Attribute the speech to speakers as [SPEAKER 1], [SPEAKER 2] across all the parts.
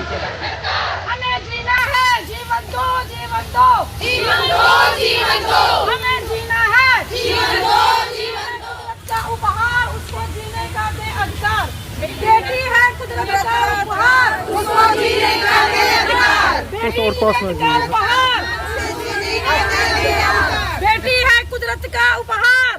[SPEAKER 1] कीजिएगा।
[SPEAKER 2] हमें जीना है, जीवन दो, जीवन दो, जीवन दो, जीवन दो। हमें जीना है, जीवन दो, जीवन दो। का उपहार उसको जीने का दे अधिकार। बेटी है कुदरत का उपहार, उसको जीने का दे अधिकार। बेटी है कुदरत का उपहार।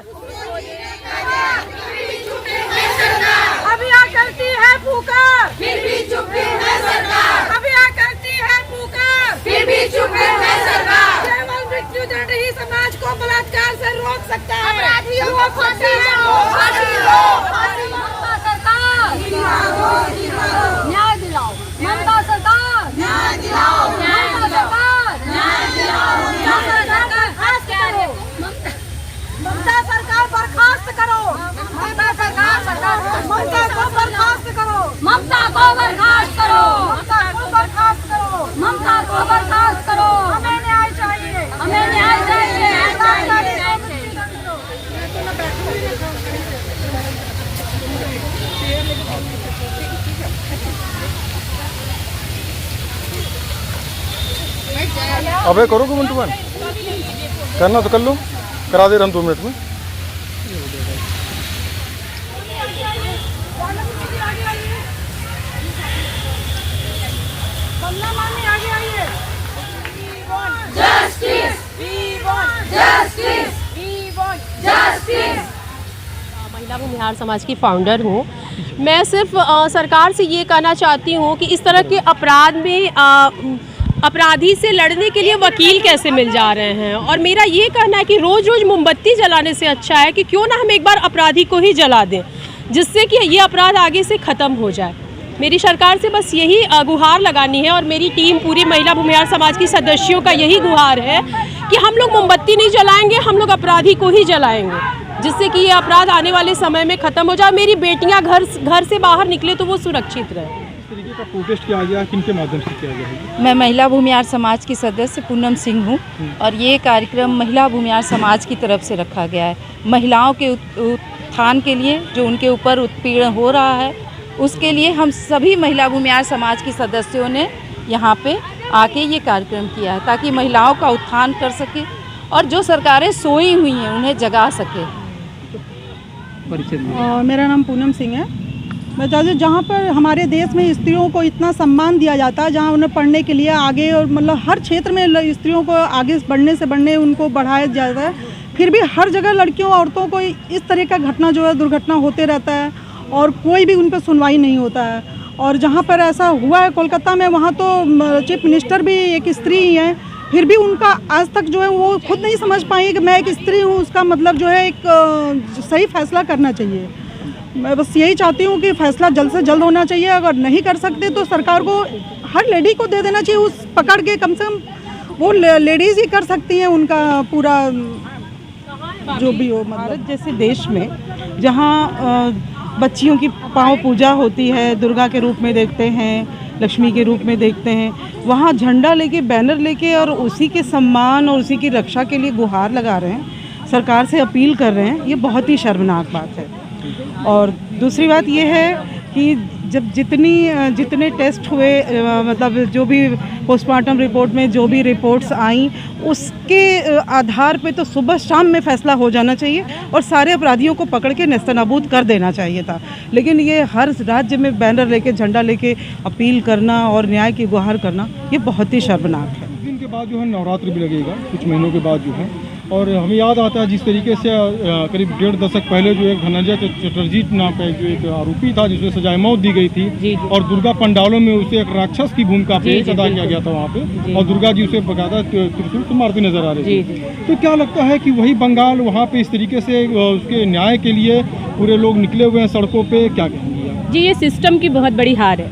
[SPEAKER 2] अभी यहाँ करती है पुकार, फिर भी चुप है सरकार। अभी यहाँ करती है पुकार, फिर भी चुप है सरकार। केवल मृत्यु दंड ही समाज को बलात्कार से रोक सकता है। अपराधियों को फांसी दो, फांसी दो। ममता सरकार न्याय दिलाओ, ममता सरकार न्याय दिलाओ, ममता सरकार न्याय दिलाओ। ममता सरकार बर्खास्त करो, ममता सरकार ममता को बर्खास्त करो, ममता को बर्खास्त करो, ममता को बर्खास्त करो, ममता को बर्खास्त करो। हमें न्याय चाहिए, हमें न्याय चाहिए।
[SPEAKER 3] अबे करोगे मन तुम्हारे करना तो कर लो, करा दे रहा हूँ 2 मिनट में।
[SPEAKER 1] महिला भूमिहार समाज की फाउंडर हूँ। मैं सिर्फ सरकार से ये कहना चाहती हूँ कि इस तरह के अपराध में अपराधी से लड़ने के लिए वकील कैसे मिल जा रहे हैं। और मेरा ये कहना है कि रोज़ रोज़ मोमबत्ती जलाने से अच्छा है कि क्यों ना हम एक बार अपराधी को ही जला दें, जिससे कि ये अपराध आगे से ख़त्म हो जाए। मेरी सरकार से बस यही गुहार लगानी है और मेरी टीम पूरी महिला भूमिहार समाज की सदस्यों का यही गुहार है कि हम लोग मोमबत्ती नहीं जलाएंगे, हम लोग अपराधी को ही जलाएंगे, जिससे कि ये अपराध आने वाले समय में ख़त्म हो जाए। मेरी बेटियाँ घर से बाहर निकले तो वो सुरक्षित रहे।
[SPEAKER 3] का प्रोटेस्ट किया गया, किनके माध्यम से किया गया?
[SPEAKER 4] मैं महिला भूमिहार समाज की सदस्य पूनम सिंह हूँ और ये कार्यक्रम महिला भूमिहार समाज की तरफ से रखा गया है। महिलाओं के उत्थान के लिए, जो उनके ऊपर उत्पीड़न हो रहा है, उसके लिए हम सभी महिला भूमिहार समाज की सदस्यों ने यहाँ पे आके ये कार्यक्रम किया है ताकि महिलाओं का उत्थान कर सके और जो सरकारें सोई हुई हैं उन्हें जगा सके।
[SPEAKER 5] मेरा नाम पूनम सिंह है। मैं चाहती हूँ जहाँ पर हमारे देश में स्त्रियों को इतना सम्मान दिया जाता है, जहाँ उन्हें पढ़ने के लिए आगे और मतलब हर क्षेत्र में स्त्रियों को आगे बढ़ने उनको बढ़ाया जाता है, फिर भी हर जगह लड़कियों औरतों को इस तरह का घटना जो है दुर्घटना होते रहता है और कोई भी उन पर सुनवाई नहीं होता है। और जहाँ पर ऐसा हुआ है कोलकाता में, वहाँ तो चीफ मिनिस्टर भी एक स्त्री ही है, फिर भी उनका आज तक जो है वो खुद नहीं समझ पाई कि मैं एक स्त्री हूँ, उसका मतलब जो है एक सही फैसला करना चाहिए। मैं बस यही चाहती हूँ कि फैसला जल्द से जल्द होना चाहिए। अगर नहीं कर सकते तो सरकार को हर लेडी को दे देना चाहिए, उस पकड़ के कम से कम वो लेडीज़ ही कर सकती हैं उनका पूरा जो भी हो।
[SPEAKER 6] भारत जैसे देश में जहाँ बच्चियों की पाँव पूजा होती है, दुर्गा के रूप में देखते हैं, लक्ष्मी के रूप में देखते हैं, वहाँ झंडा लेके, बैनर लेके और उसी के सम्मान और उसी की रक्षा के लिए गुहार लगा रहे हैं, सरकार से अपील कर रहे हैं। ये बहुत ही शर्मनाक बात है। और दूसरी बात ये है कि जब जितने टेस्ट हुए, मतलब जो भी पोस्टमार्टम रिपोर्ट में जो भी रिपोर्ट्स आई, उसके आधार पे तो सुबह शाम में फैसला हो जाना चाहिए और सारे अपराधियों को पकड़ के नेस्तनाबूद कर देना चाहिए था। लेकिन ये हर राज्य में बैनर लेके, झंडा लेके अपील करना और न्याय की गुहार करना, ये बहुत ही शर्मनाक है।
[SPEAKER 3] कुछ दिन के बाद जो है नवरात्रि भी लगेगा, कुछ महीनों के बाद जो है, और हमें याद आता है जिस तरीके से करीब 1.5 दशक पहले जो एक धनंजय चटर्जी नाम का जो एक आरोपी था जिसे सजाए मौत दी गई थी और दुर्गा पंडालों में उसे एक राक्षस की भूमिका पे अदा किया गया था वहाँ पे, और दुर्गा जी उसे बकायदा त्रिशूल से मारती नजर आ रही थी। तो क्या लगता है कि वही बंगाल वहाँ पे इस तरीके से उसके न्याय के लिए पूरे लोग निकले हुए हैं सड़कों पे, क्या कहेंगे?
[SPEAKER 7] जी, ये सिस्टम की बहुत बड़ी हार है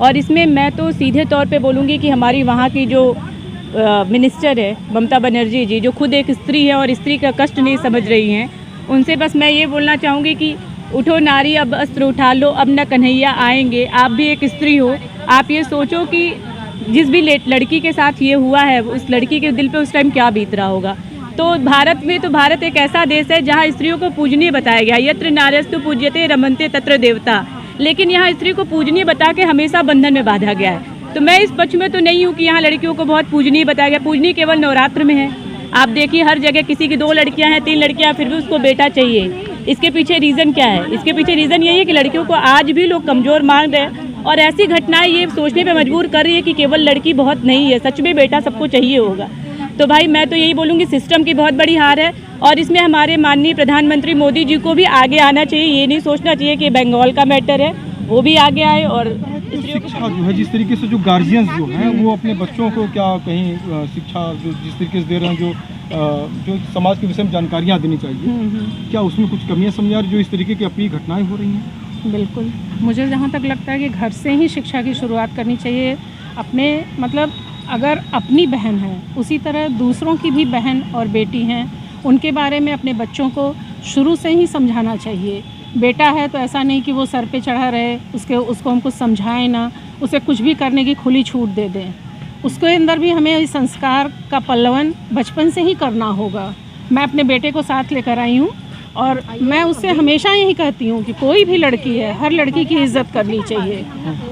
[SPEAKER 7] और इसमें मैं तो सीधे तौर पे बोलूँगी कि हमारी वहाँ की जो मिनिस्टर है ममता बनर्जी जी, जो खुद एक स्त्री है और स्त्री का कष्ट नहीं समझ रही हैं, उनसे बस मैं ये बोलना चाहूँगी कि उठो नारी अब अस्त्र उठा लो, अब न कन्हैया आएंगे। आप भी एक स्त्री हो, आप ये सोचो कि जिस भी लड़की के साथ ये हुआ है उस लड़की के दिल पे उस टाइम क्या बीत रहा होगा। तो भारत एक ऐसा देश है जहाँ स्त्रियों को पूजनीय बताया गया, यत्र नार्यस्तु पूज्यते रमन्ते तत्र देवता, लेकिन यहाँ स्त्री को पूजनीय बता के हमेशा बंधन में बांधा गया है। तो मैं इस पक्ष में तो नहीं हूँ कि यहाँ लड़कियों को बहुत पूजनीय बताया गया। पूजनीय केवल नवरात्र में है। आप देखिए हर जगह किसी की 2 लड़कियाँ हैं, 3 लड़कियाँ, फिर भी उसको बेटा चाहिए। इसके पीछे रीज़न क्या है? इसके पीछे रीज़न यही है कि लड़कियों को आज भी लोग कमज़ोर मान रहे हैं, और ऐसी घटनाएं ये सोचने पे मजबूर कर रही है कि केवल लड़की बहुत नहीं है, सच में बेटा सबको चाहिए होगा। तो भाई मैं तो यही बोलूँगी सिस्टम की बहुत बड़ी हार है, और इसमें हमारे माननीय प्रधानमंत्री मोदी जी को भी आगे आना चाहिए। ये नहीं सोचना चाहिए कि बंगाल का मैटर है, वो भी आगे आए। और
[SPEAKER 3] शिक्षा जो है जिस तरीके से जो गार्जियंस जो हैं वो अपने बच्चों को क्या कहीं शिक्षा जो जिस तरीके से दे रहे हैं, जो समाज के विषय में जानकारियाँ देनी चाहिए, क्या उसमें कुछ कमियाँ समझा रही जो इस तरीके की अप्रिय घटनाएं हो रही हैं?
[SPEAKER 8] बिल्कुल, मुझे जहाँ तक लगता है कि घर से ही शिक्षा की शुरुआत करनी चाहिए। अपने मतलब अगर अपनी बहन है उसी तरह दूसरों की भी बहन और बेटी हैं, उनके बारे में अपने बच्चों को शुरू से ही समझाना चाहिए। बेटा है तो ऐसा नहीं कि वो सर पे चढ़ा रहे, उसको हम कुछ समझाएं ना, उसे कुछ भी करने की खुली छूट दे दें। उसके अंदर भी हमें इस संस्कार का पल्लवन बचपन से ही करना होगा। मैं अपने बेटे को साथ लेकर आई हूँ, और मैं उससे हमेशा यही कहती हूँ कि कोई भी लड़की है, हर लड़की की इज्जत करनी चाहिए,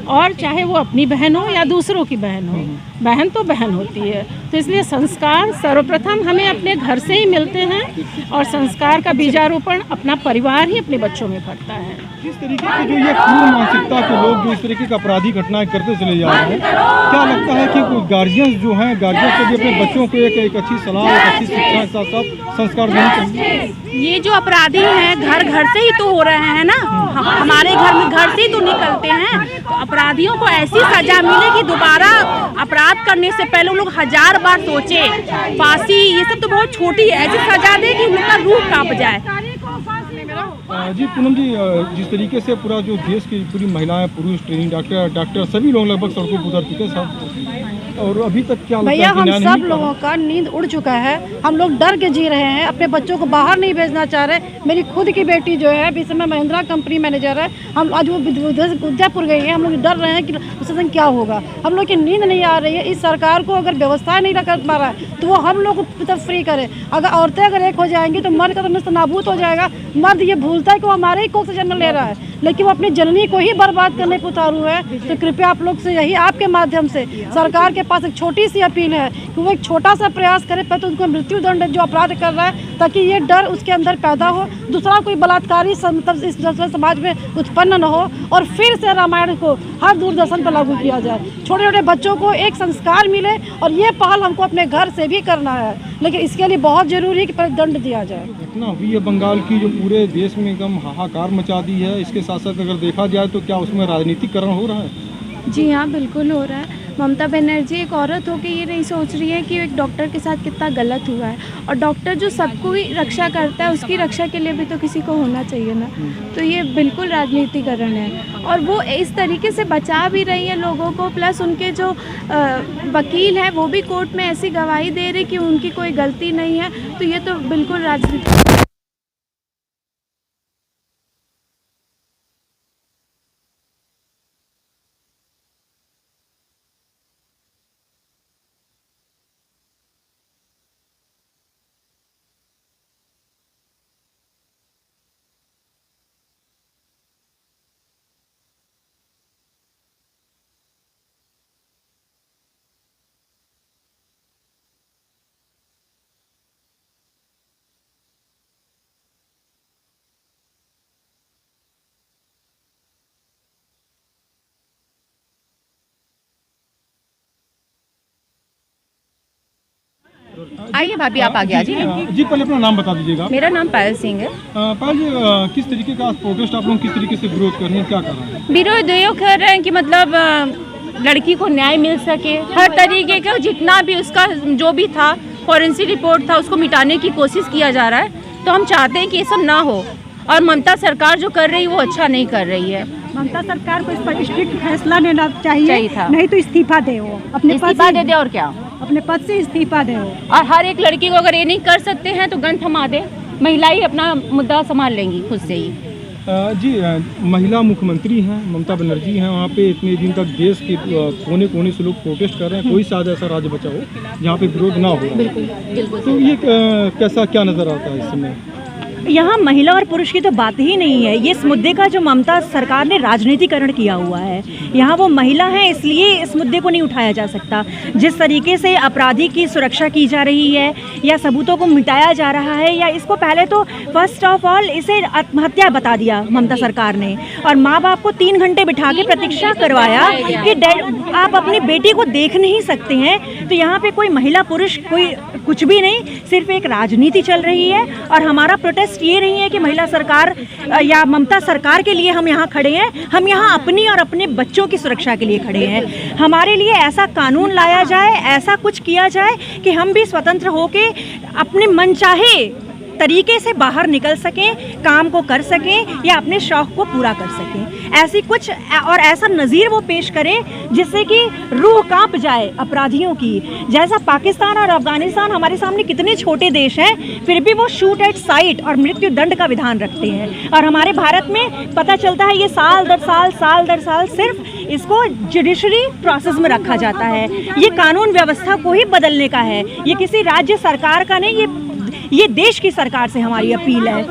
[SPEAKER 8] और चाहे वो अपनी बहन हो या दूसरों की बहन हो, बहन तो बहन होती है। तो इसलिए संस्कार सर्वप्रथम हमें अपने घर से ही मिलते हैं, और संस्कार का बीजारोपण अपना परिवार ही अपने बच्चों में करता है।
[SPEAKER 3] जिस तरीके की जो ये पूर्ण मानसिकता के लोग जो इस तरीके की अपराधी घटनाएं करते चले जा रहे हैं, क्या लगता है कि गार्जियंस जो हैं, गार्जियंस को भी अपने बच्चों को एक अच्छी सलाह, एक अच्छी शिक्षा के साथ साथ संस्कार देने चाहिए?
[SPEAKER 1] ये जो अपराधी हैं घर से ही तो हो रहे हैं ना, हमारे घर से ही तो निकलते हैं। तो अपराधियों को ऐसी सजा मिले कि दोबारा अपराध करने से पहले उन लोग 1000 बार सोचे। फांसी ये सब तो बहुत छोटी है, ऐसी सजा दे कि उनका रूह कांप जाए।
[SPEAKER 3] जी पूनम जी, जिस तरीके से पूरा जो देश की पूरी महिलाएं, पुरुष, ट्रेनिंग डॉक्टर सभी लोग लगभग सड़कों पर उतर चुके सब, और अभी तक क्या
[SPEAKER 9] भैया हम सब लोगों का नींद उड़ चुका है। हम लोग डर के जी रहे हैं, अपने बच्चों को बाहर नहीं भेजना चाह रहे। मेरी खुद की बेटी जो है इस समय महिंद्रा कंपनी मैनेजर है, हम आज वो उदयपुर गई है। हम लोग डर रहे हैं कि उसके संग क्या होगा। हम लोग की नींद नहीं आ रही है। इस सरकार को अगर व्यवस्था नहीं कर पा रहा है तो वो हम लोग को फ्री करे। अगर औरतें अगर एक हो जाएंगी तो मर्द का तो नाबूद हो जाएगा। मर्द ये भूलता है कि वो हमारे ही कोख से जन्म ले रहा है, लेकिन वो अपनी जननी को ही बर्बाद करने को उतारू है। तो कृपया आप लोग से यही आपके माध्यम से सरकार के पास एक छोटी सी अपील है कि वो एक छोटा सा प्रयास करे, पहले तो उनको मृत्यु दंड जो अपराध कर रहा है, ताकि ये डर उसके अंदर पैदा हो, दूसरा कोई बलात्कारी मतलब इस समाज में उत्पन्न न हो, और फिर से रामायण को हर दूरदर्शन पर लागू किया जाए। छोटे छोटे बच्चों को एक संस्कार मिले, और ये पहल हमको अपने घर से भी करना है, लेकिन इसके लिए बहुत जरूरी है कि पहले दंड दिया जाए।
[SPEAKER 3] घटना हुई है बंगाल की जो पूरे देश में एकदम हाहाकार मचा दी है, इसके साथ साथ अगर देखा जाए तो क्या उसमें राजनीतिकरण हो रहा है?
[SPEAKER 10] जी हाँ, बिल्कुल हो रहा है। ममता बनर्जी एक औरत होकर ये नहीं सोच रही है कि एक डॉक्टर के साथ कितना गलत हुआ है, और डॉक्टर जो सबको ही रक्षा करता है उसकी रक्षा के लिए भी तो किसी को होना चाहिए ना। तो ये बिल्कुल राजनीतिकरण है, और वो इस तरीके से बचा भी रही है लोगों को। प्लस उनके जो वकील हैं वो भी कोर्ट में ऐसी गवाही दे रहे कि उनकी कोई गलती नहीं है। तो ये तो बिल्कुल राजनीति।
[SPEAKER 4] आइए भाभी, आप आगे आ जाइए।
[SPEAKER 3] जी पहले अपना नाम बता दीजिएगा।
[SPEAKER 4] मेरा नाम पायल सिंह है।
[SPEAKER 3] पायल जी, किस तरीके का प्रोटेस्ट आप लोग किस तरीके से विरोध कर रहे हैं, क्या कर रहे हैं?
[SPEAKER 7] विरोध ये कर रहे हैं कि मतलब लड़की को न्याय मिल सके, हर तरीके का जितना भी उसका जो भी था फॉरेंसिक रिपोर्ट था उसको मिटाने की कोशिश किया जा रहा है। तो हम चाहते हैं कि ये सब ना हो, और ममता सरकार जो कर रही है वो अच्छा नहीं कर रही है।
[SPEAKER 9] ममता सरकार को इस पर स्ट्रिक्ट फैसला लेना चाहिए
[SPEAKER 7] था।
[SPEAKER 9] नहीं तो इस्तीफा दे, वो अपने
[SPEAKER 7] इस्तीफा दे दे, और क्या
[SPEAKER 9] अपने पद से इस्तीफा दे।
[SPEAKER 7] और हर एक लड़की को अगर ये नहीं कर सकते हैं तो गन थमा दे, महिला ही अपना मुद्दा संभाल लेंगी खुद से ही।
[SPEAKER 3] जी महिला मुख्यमंत्री हैं, ममता बनर्जी हैं, वहाँ पे इतने दिन तक देश के कोने कोने से लोग प्रोटेस्ट कर रहे हैं, कोई शायद ऐसा राज्य बचा हो जहाँ पे विरोध ना हो।
[SPEAKER 7] बिल्कुल।
[SPEAKER 3] तो ये कैसा क्या नज़र आता है इस समय?
[SPEAKER 11] यहाँ महिला और पुरुष की तो बात ही नहीं है। ये इस मुद्दे का जो ममता सरकार ने राजनीतिकरण किया हुआ है, यहाँ वो महिला है इसलिए इस मुद्दे को नहीं उठाया जा सकता। जिस तरीके से अपराधी की सुरक्षा की जा रही है या सबूतों को मिटाया जा रहा है, या इसको पहले तो फर्स्ट ऑफ ऑल इसे आत्महत्या बता दिया ममता सरकार ने, और माँ बाप को 3 घंटे बिठा के प्रतीक्षा करवाया कि आप अपनी बेटी को देख नहीं सकते हैं। तो यहाँ पे कोई महिला पुरुष कोई कुछ भी नहीं, सिर्फ एक राजनीति चल रही है। और हमारा प्रोटेस्ट ये नहीं है कि महिला सरकार या ममता सरकार के लिए हम यहाँ खड़े हैं, हम यहाँ अपनी और अपने बच्चों की सुरक्षा के लिए खड़े हैं। हमारे लिए ऐसा कानून लाया जाए, ऐसा कुछ किया जाए कि हम भी स्वतंत्र होके अपने मनचाहे तरीके से बाहर निकल सकें, काम को कर सकें या अपने शौक को पूरा कर सकें। ऐसी कुछ और ऐसा नज़ीर वो पेश करें जिससे कि रूह कांप जाए अपराधियों की। जैसा पाकिस्तान और अफगानिस्तान हमारे सामने कितने छोटे देश हैं, फिर भी वो शूट एट साइट और मृत्यु दंड का विधान रखते हैं। और हमारे भारत में पता चलता है ये साल दर साल सिर्फ इसको जुडिशरी प्रोसेस में रखा जाता है। ये कानून व्यवस्था को ही बदलने का है, ये किसी राज्य सरकार का नहीं, ये देश की सरकार से हमारी अपील है।